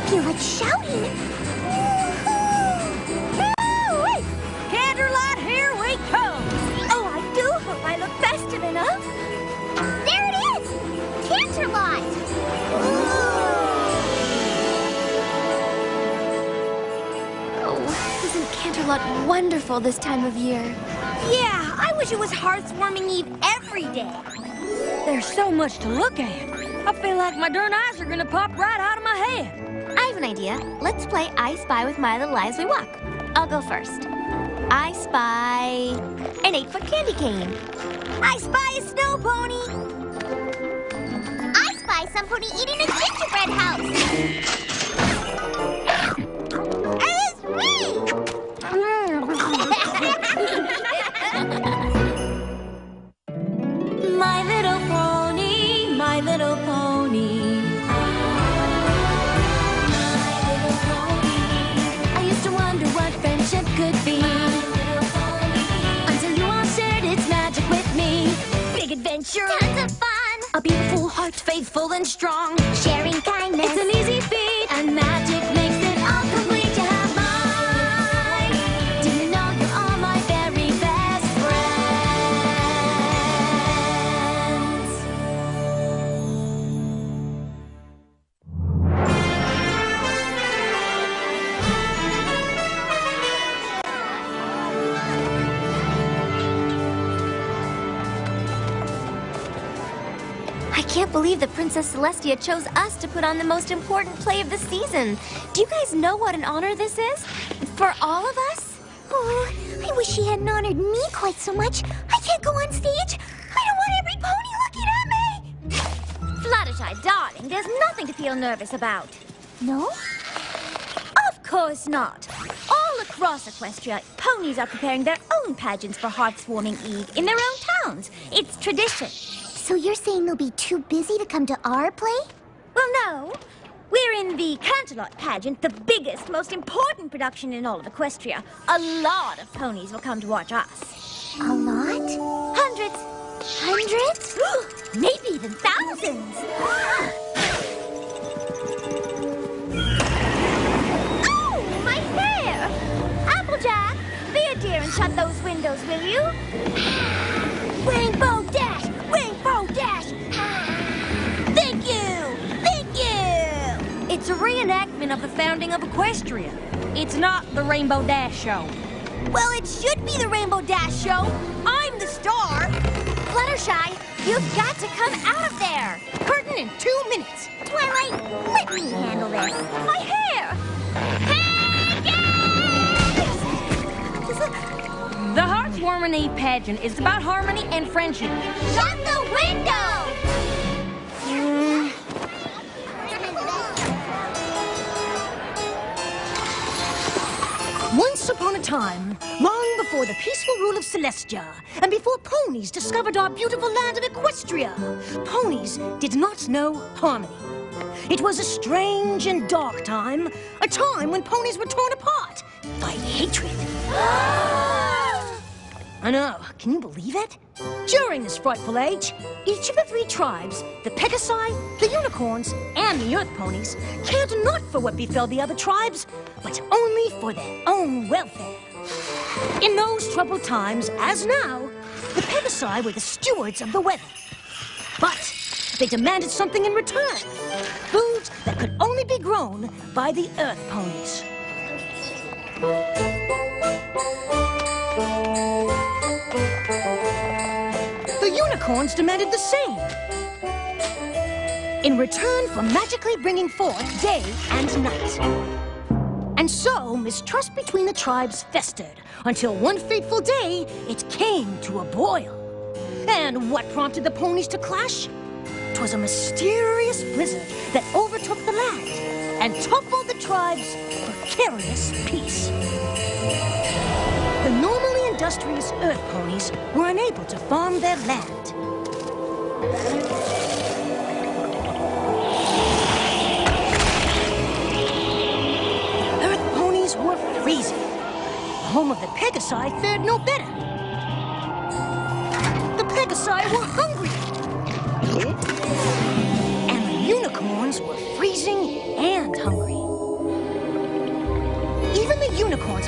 feel like shouting. Candlelight, here we come! Oh, I do hope I look festive enough. There it is! Canterlot! Oh, isn't Canterlot wonderful this time of year? Yeah, I wish it was Hearths Warming Eve every day. There's so much to look at. I feel like my darn eyes are gonna pop right out of my head. I have an idea. Let's play I Spy with my little eye as we walk. I'll go first. I spy an 8-foot candy cane. I spy a snow pony. I spy some pony eating a gingerbread house. It's me! My little pony, my little pony. I used to wonder what friendship could be. Until you all shared its magic with me. Big adventure. Tons of fun. A beautiful heart, faithful and strong. Sharing kindness. It's an easy feat. And magic makes it all complete to have mine. Do you know you're all my very best friends? I can't believe that Princess Celestia chose us to put on the most important play of the season. Do you guys know what an honor this is? For all of us? Oh, I wish she hadn't honored me quite so much. I can't go on stage. I don't want every pony looking at me. Fluttershy, darling, there's nothing to feel nervous about. No? Of course not. All across Equestria, ponies are preparing their own pageants for Hearths Warming Eve in their own towns. It's tradition. So you're saying they'll be too busy to come to our play? Well, no. We're in the Canterlot pageant, the biggest, most important production in all of Equestria. A lot of ponies will come to watch us. A lot? Hundreds. Hundreds? Maybe even thousands. Oh, my hair! Applejack, be a dear and shut those windows, will you? Rainbow Dash! Rainbow Dash! Thank you! Thank you! It's a reenactment of the founding of Equestria. It's not the Rainbow Dash show. Well, it should be the Rainbow Dash show. I'm the star. Fluttershy, you've got to come out of there. Curtain in 2 minutes. Twilight, let me handle this. My hair! The Hearths Warming Eve pageant is about harmony and friendship. Shut the window! Once upon a time, long before the peaceful rule of Celestia, and before ponies discovered our beautiful land of Equestria, ponies did not know harmony. It was a strange and dark time, a time when ponies were torn apart by hatred. I know, can you believe it? During this frightful age, each of the 3 tribes, the Pegasi, the Unicorns, and the Earth Ponies, cared not for what befell the other tribes, but only for their own welfare. In those troubled times, as now, the Pegasi were the stewards of the weather. But they demanded something in return, foods that could only be grown by the Earth Ponies. The Unicorns demanded the same, in return for magically bringing forth day and night. And so, mistrust between the tribes festered, until one fateful day, it came to a boil. And what prompted the ponies to clash? 'Twas a mysterious blizzard that overtook the land and toppled the tribe's precarious peace. The normally industrious Earth Ponies were unable to farm their land. Earth Ponies were freezing. The home of the Pegasi fared no better. The Pegasi were hungry. And the Unicorns were freezing and hungry.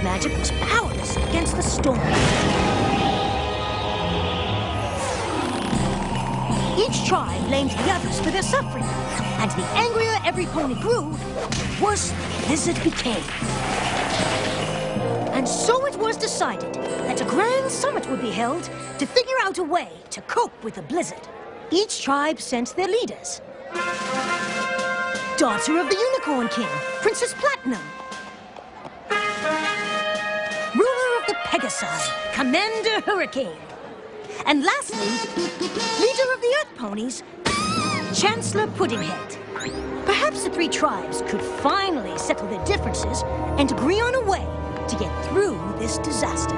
magic was powerless against the storm. Each tribe blamed the others for their suffering, and the angrier every pony grew, the worse the blizzard became. And so it was decided that a grand summit would be held to figure out a way to cope with the blizzard. Each tribe sent their leaders. Daughter of the Unicorn King, Princess Platinum. Ruler of the Pegasi, Commander Hurricane. And lastly, leader of the Earth Ponies, Chancellor Puddinghead. Perhaps the three tribes could finally settle their differences and agree on a way to get through this disaster.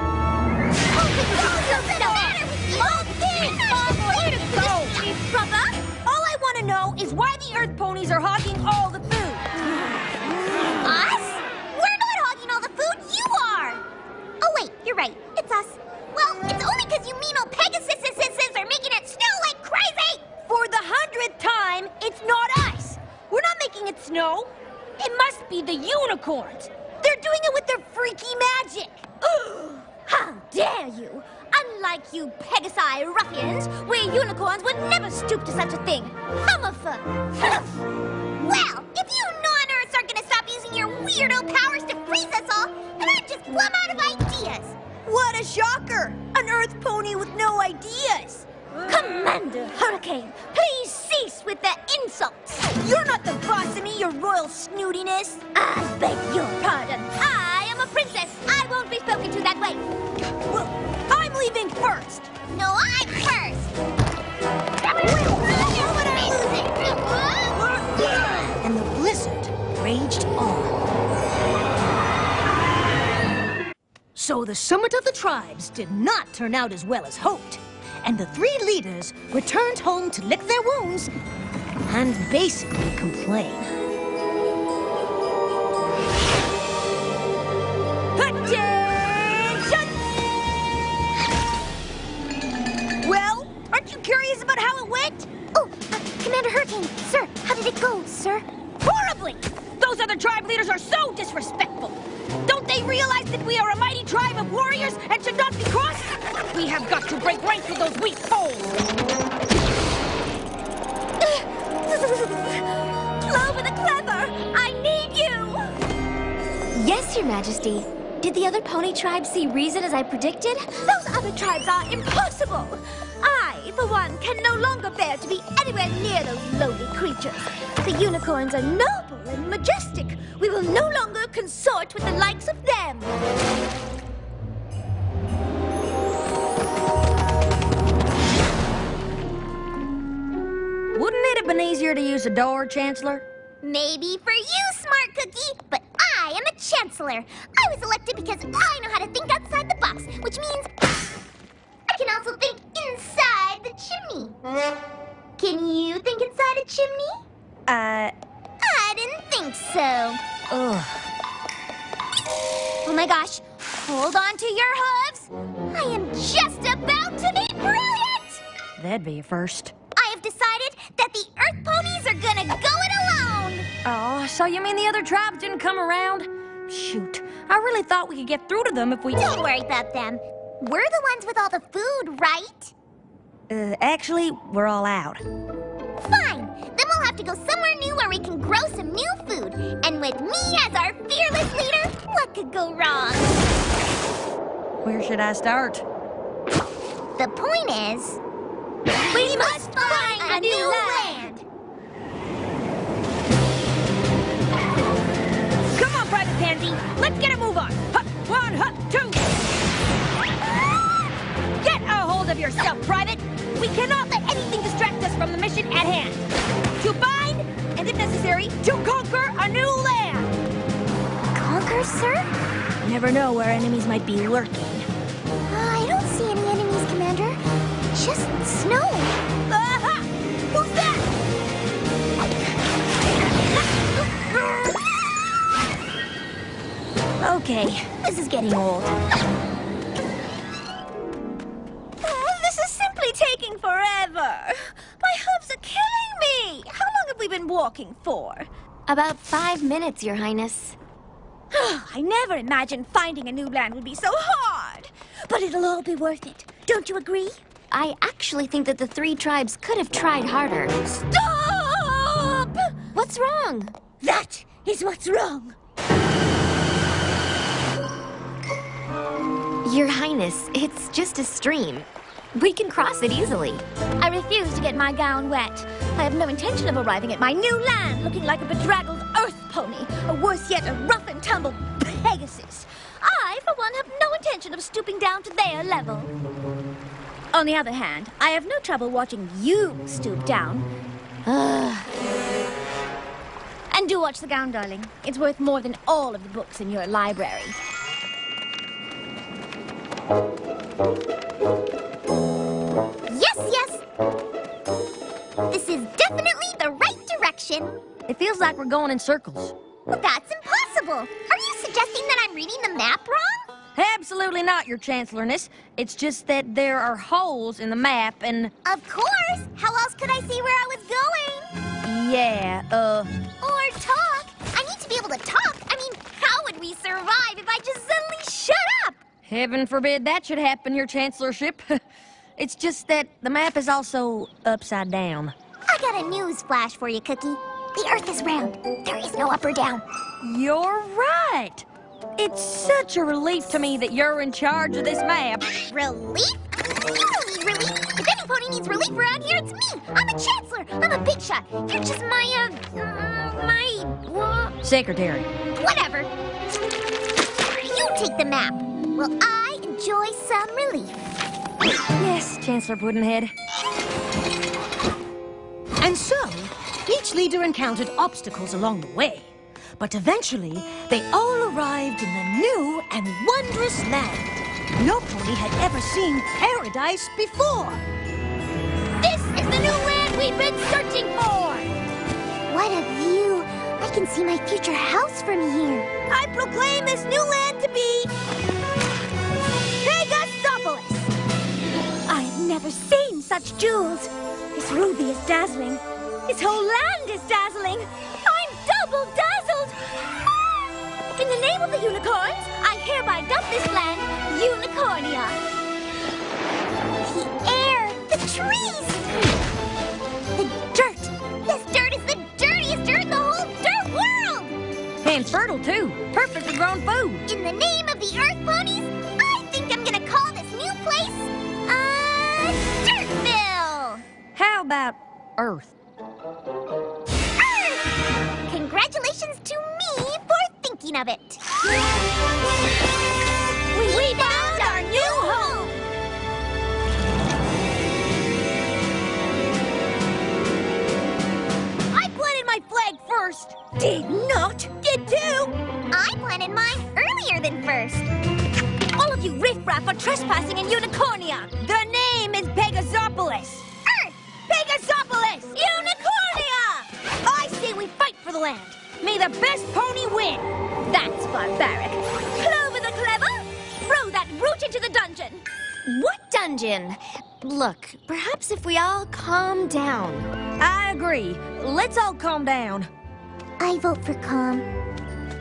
All I want to know is why the Earth Ponies are hogging all the food. Us? We're not hogging all the food, you are! Oh wait, you're right, it's us. Well, it's only because you mean old Pegasuses are making it snow like crazy! For the 100th time, it's not us. We're not making it snow. It must be the unicorns. They're doing it with their freaky magic. How dare you! Unlike you Pegasi ruffians, we unicorns would never stoop to such a thing. Hummerfuck! Well, if you non-Earths aren't gonna stop using your weirdo powers to freeze us all, then I'm just plumb out of ideas. What a shocker! An Earth Pony with no ideas. Commander Hurricane, please cease with the insults. You're not the boss of me, your royal snootiness. I beg your pardon. I am a princess. I won't be spoken to that way. Well, I'm leaving first. No, I'm first. And the blizzard raged on. So the summit of the tribes did not turn out as well as hoped, and the three leaders returned home to lick their wounds and basically complain. Attention! Well, aren't you curious about how it went? Oh, Commander Hurricane, sir, how did it go, sir? Horribly! Those other tribe leaders are so disrespectful. Don't they realize that we are a mighty tribe of warriors and should not be crossed? We have got to break ranks with those weak foes. Clover the Clever, I need you! Yes, Your Majesty. Did the other pony tribes see reason as I predicted? Those other tribes are impossible! I, for one, can no longer bear to be anywhere near those lowly creatures. The unicorns are noble and majestic. We will no longer consort with the likes of them. Wouldn't it have been easier to use a door, Chancellor? Maybe for you, Smart Cookie, but I am a Chancellor. I was elected because I know how to think outside the box, which means I can also think inside the chimney. Can you think inside a chimney? I didn't think so. Ugh. Oh my gosh, hold on to your hooves. I am just about to be brilliant. That'd be a first. I have decided that the Earth Ponies are gonna go it alone. Oh, so you mean the other tribes didn't come around? Shoot, I really thought we could get through to them if we... Don't worry about them. We're the ones with all the food, right? Actually, we're all out. Fine. Then we'll have to go somewhere new where we can grow some new food. And with me as our fearless leader, what could go wrong? Where should I start? The point is, we must find a new land. Come on, Private Pansy. Let's get a move on. Hup, one, hup, two. Get a hold of yourself, Private. We cannot let anything distract us from the mission at hand. To find, and if necessary, to conquer a new land. Conquer, sir? Never know where enemies might be lurking. I don't see any enemies, Commander. Just snow. Aha! Who's that? Okay, this is getting old. This is simply taking forever. My hooves are killing me. How long have we been walking for? About 5 minutes, Your Highness. I never imagined finding a new land would be so hard. But it'll all be worth it. Don't you agree? I actually think that the three tribes could have tried harder. Stop! What's wrong? That is what's wrong. Your Highness, it's just a stream. We can cross it easily. I refuse to get my gown wet. I have no intention of arriving at my new land looking like a bedraggled earth pony, or worse yet, a rough and tumble Pegasus. I, for one, have no intention of stooping down to their level. On the other hand, I have no trouble watching you stoop down. And do watch the gown, darling. It's worth more than all of the books in your library. Yes! This is definitely the right direction. It feels like we're going in circles. Well, that's impossible. Are you suggesting that I'm reading the map wrong? Absolutely not, Your Chancellorness. It's just that there are holes in the map and... Of course! How else could I see where I was going? Yeah, Or talk. I need to be able to talk. I mean, how would we survive if I just suddenly shut up? Heaven forbid that should happen, Your Chancellorship. It's just that the map is also upside down. I got a news flash for you, Cookie. The Earth is round. There is no up or down. You're right. It's such a relief to me that you're in charge of this map. Relief? You don't need relief. If any pony needs relief around here, it's me. I'm a chancellor. I'm a big shot. You're just Secretary. Whatever. You take the map. Will I enjoy some relief? Yes, Chancellor Puddinhead. And so, each leader encountered obstacles along the way. But eventually, they all arrived in the new and wondrous land. No pony had ever seen paradise before. This is the new land we've been searching for! What a view! I can see my future house from here. I proclaim this new land to be... Pegasopolis! I've never seen such jewels. This ruby is dazzling. This whole land is dazzling. I'm double dazzled! In the name of the unicorns, I hereby dub this land Unicornia. The air, the trees, the dirt. This dirt is the dirtiest dirt in the whole dirt world! And fertile, too. Perfect for grown food. In the name of the Earth Ponies, I think I'm gonna call this new place, Dirtville! How about Earth? Earth! Congratulations to me for thinking of it. We found our new home! I planted my flag first. Did not get to. I planted mine earlier than first. All of you riffraff are trespassing in Unicornia. The name is Pegasopolis. Earth! Pegasopolis! Unicornia! I say we fight for the land. May the best pony win. That's barbaric. Clover the clever, throw that brute into the dungeon. What dungeon? Look, perhaps if we all calm down. I agree. Let's all calm down. I vote for calm.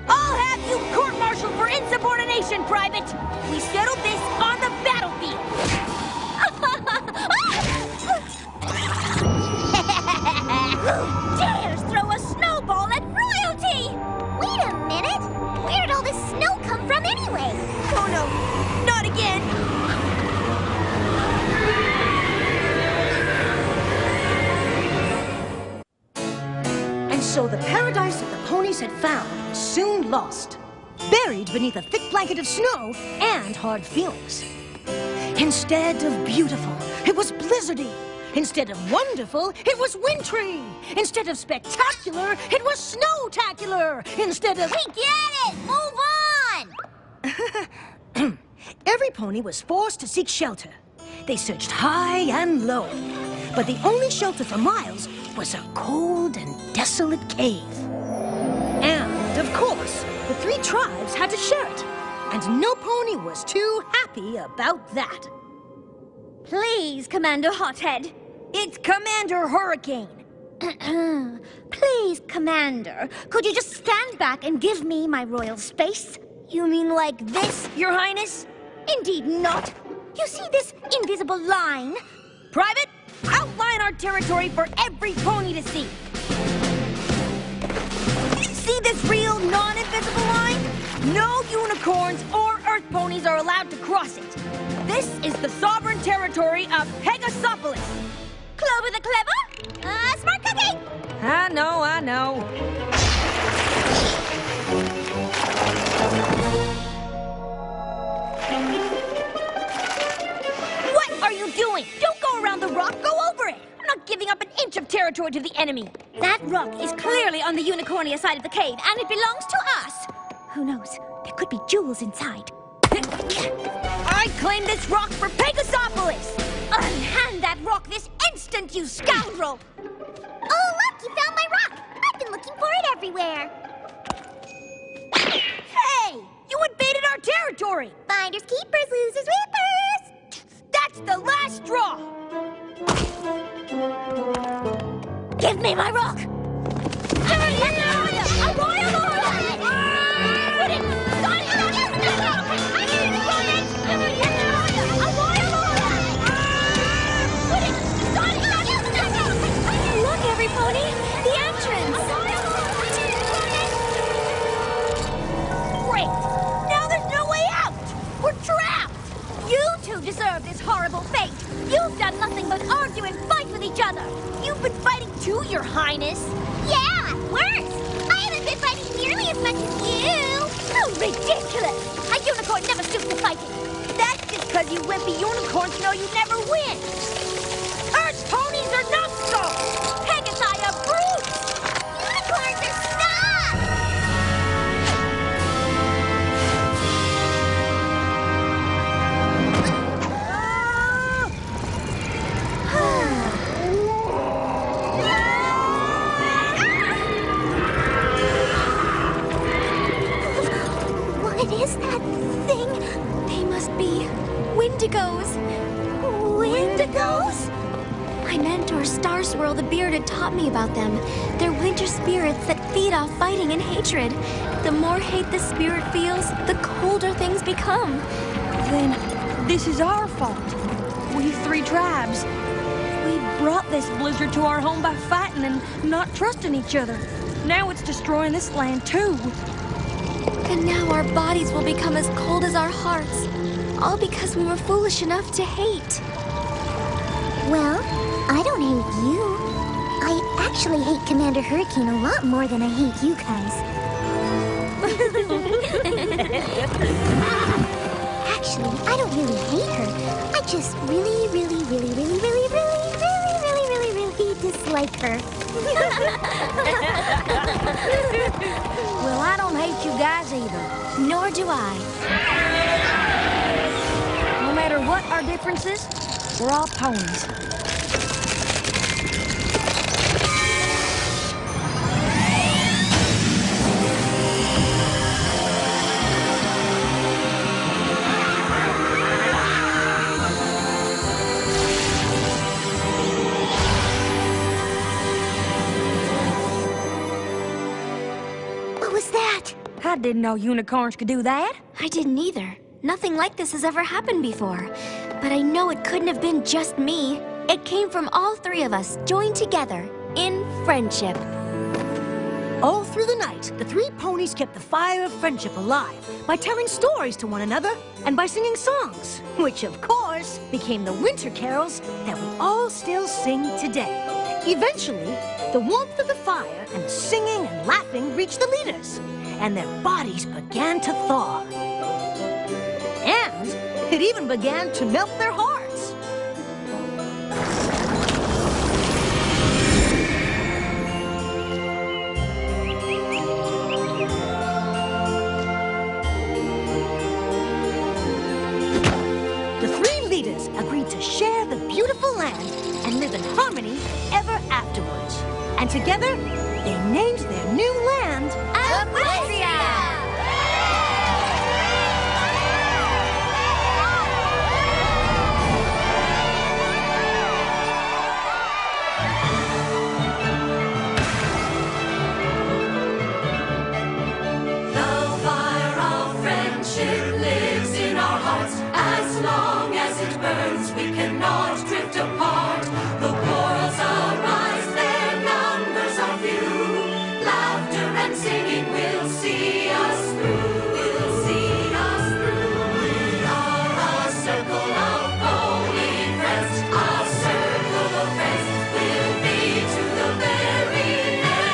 I'll have you court-martialed for insubordination, Private. We settled this on the battlefield. Who dares throw a snowball at royalty? Wait a minute! Where did all this snow come from anyway? Oh no, not again. And so the paradise that the ponies had found was soon lost, buried beneath a thick blanket of snow and hard feelings. Instead of beautiful, it was blizzardy. Instead of wonderful, it was wintry. Instead of spectacular, it was snowtacular. Instead of... We get it! Move on! Every pony was forced to seek shelter. They searched high and low. But the only shelter for miles was a cold and desolate cave. And, of course, the three tribes had to share it. And no pony was too happy about that. Please, Commander Hothead. It's Commander Hurricane. Please, Commander, could you just stand back and give me my royal space? You mean like this, Your Highness? Indeed not. You see this invisible line? Private, outline our territory for every pony to see. See this real, non-invisible line? No unicorns or earth ponies are allowed to cross it. This is the sovereign territory of Pegasopolis. Clover the Clever? Smart cookie! I know. What are you doing? Don't go around the rock, go over it! I'm not giving up an inch of territory to the enemy. That rock is clearly on the Unicornia side of the cave, and it belongs to us. Who knows? There could be jewels inside. I claim this rock for Pegasopolis! Unhand that rock this instant, you scoundrel! Oh, look! You found my rock! I've been looking for it everywhere. Hey! You invaded our territory! Finders keepers, losers whippers! That's the last straw! Give me my rock! A royal order! Put it! Start it! I need it! Run it! A royal order! Put it! Start it! Look, every pony! The entrance! Great! Now there's no way out! We're trapped! You two deserve this horrible fate! You've done nothing but argue and fight with each other! You've been fighting too, Your Highness! Yeah, worse! I haven't been fighting nearly as much as you! Oh, ridiculous! A unicorn never stoops to fighting! That's just because you wimpy unicorns know you never win! Earth ponies are not so! Pegasi are brutes! Unicorns are stuck! What is that thing? They must be Wendigos. Wendigos? My mentor, Star Swirl the Bearded, taught me about them. They're winter spirits that feed off fighting and hatred. The more hate the spirit feels, the colder things become. Then this is our fault. We three tribes. We brought this blizzard to our home by fighting and not trusting each other. Now it's destroying this land too. And now our bodies will become as cold as our hearts. All because we were foolish enough to hate. Well, I don't hate you. I actually hate Commander Hurricane a lot more than I hate you guys. Actually, I don't really hate her. I just really dislike her. Well, I don't hate you guys either. Nor do I. No matter what our differences, we're all ponies. What was that? I didn't know unicorns could do that. I didn't either. Nothing like this has ever happened before. But I know it couldn't have been just me. It came from all three of us, joined together, in friendship. All through the night, the three ponies kept the fire of friendship alive by telling stories to one another and by singing songs, which of course became the winter carols that we all still sing today. Eventually, the warmth of the fire and the singing and laughing reached the leaders, and their bodies began to thaw. And it even began to melt their hearts. The three leaders agreed to share the beautiful land and live in harmony ever afterwards. And together, they named their new land Equestria! bonds we cannot drift apart. The quarrels arise, their numbers are few. Laughter and singing will see us through. Will see us through. We are a circle of holy friends. A circle of friends will be to the very end.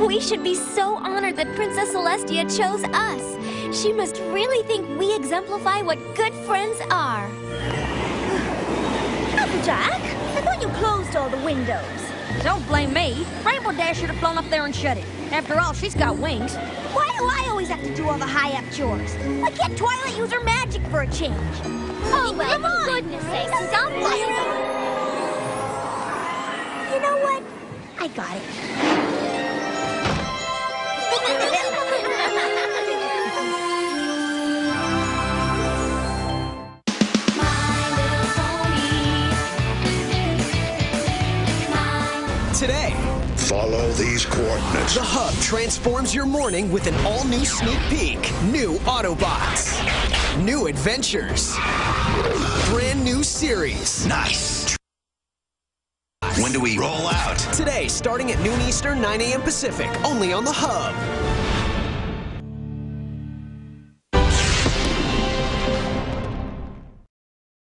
We should be so honored that Princess Celestia chose us. She must really think we exemplify what good friends are. Applejack, I thought you closed all the windows. Don't blame me. Rainbow Dash should have flown up there and shut it. After all, she's got wings. Why do I always have to do all the high-up chores? Why can't Twilight use her magic for a change? Oh, well, for goodness sakes, stop playing. You know what? I got it. Today, Follow these coordinates. the Hub transforms your morning with an all-new sneak peek. New Autobots. New adventures. Brand new series. Nice. When do we roll out? Today, starting at noon Eastern, 9 a.m. Pacific, only on the Hub.